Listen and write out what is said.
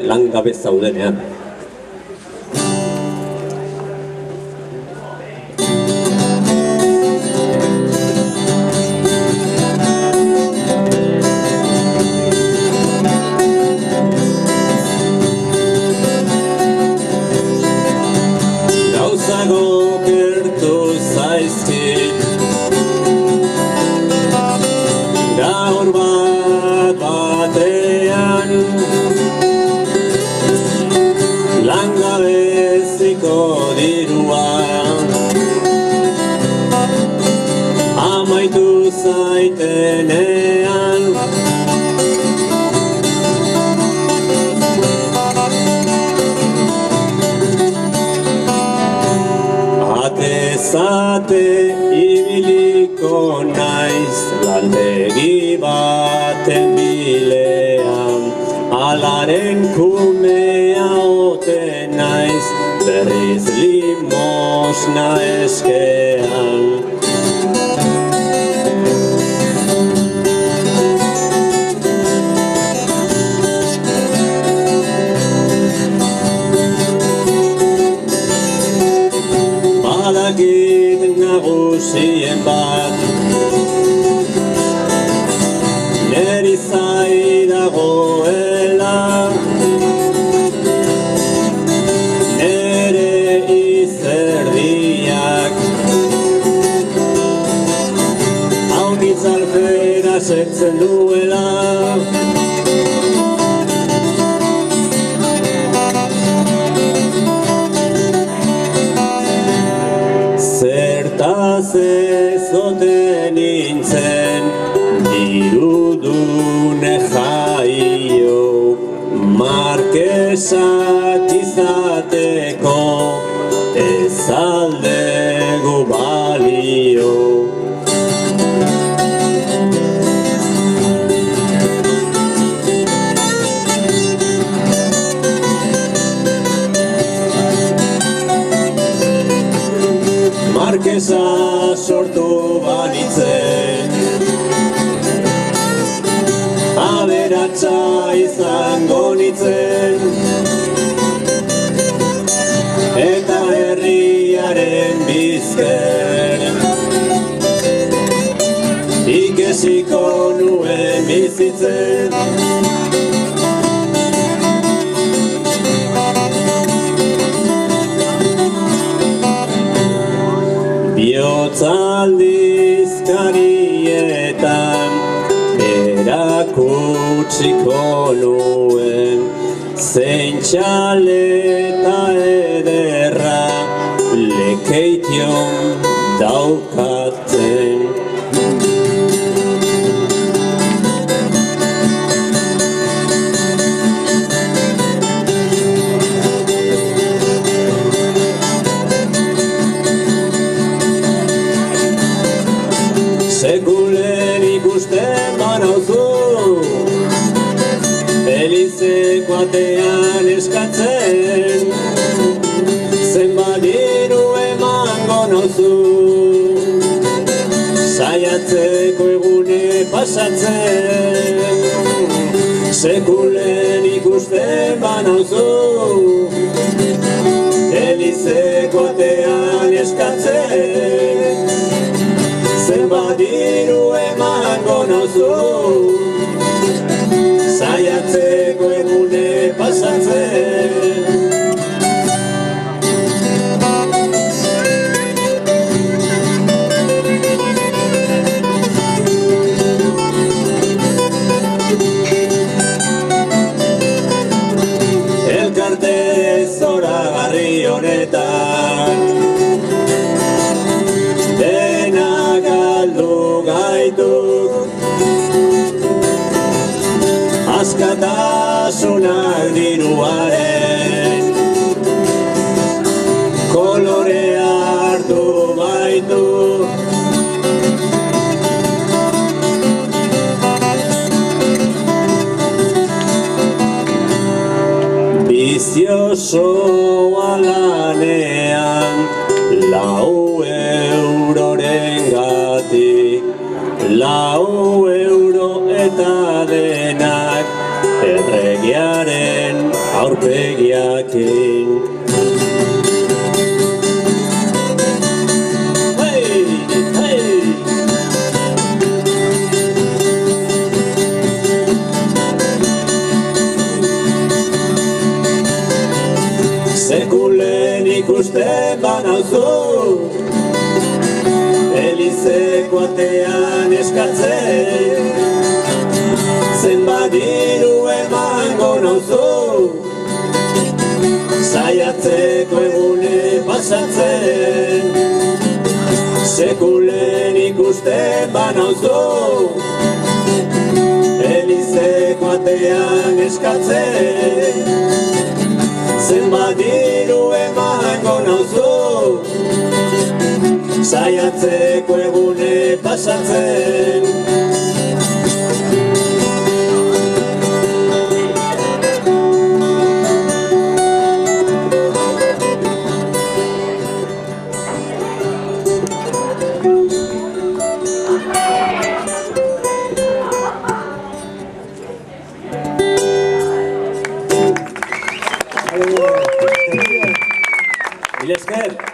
langabe zaudenean. Gauzago gertu zaizkit gaur bat batean langabeziko dirua amaitu zaitenean atezate ibiliko naiz lantegi baten bilean alaren kumea ote naiz berriz limosna eskean. Badakit nagusien bat neri zaidagoela nere izerdiak haunitz alfera setzen duela zertaz ezote nintzen dirudune jaio markesak izateko ez aldegu balio. Markesa sortu banitzen aberatsa izango nitzen eta herriaren bizker ikesiko nuen bizitzen. Biotzaldizkarietan erakutsiko nuen zein txaleta ederra lekeition daukatzen. Sekulen ikusten banauzu Elizeko atean eskatzen zenbat diru emango nauzu saiatzeko egune pasatzen. Sekulen ikusten banauzu Elizeko atean eskatzen zenbat diru emango nauzu saiatzeko egune pasatzen. Elkarte zoragarri honetan askatasunak diruaren kolorea hartu baitu biziosoa lanean 4 eurorengatik 4 euro eta denak erregiaren begiakin. Hey, hey! Sekulen ikusten banauzu, Elizeko atean eskatzen, zenbat diru emango nauzu, saiatzeko egune pasatzen. Sekulen ikusten banauzu, Elizeko atean eskatzen, zenbat diru emango nauzu, saiatzeko egune pasatzen. Mila esker.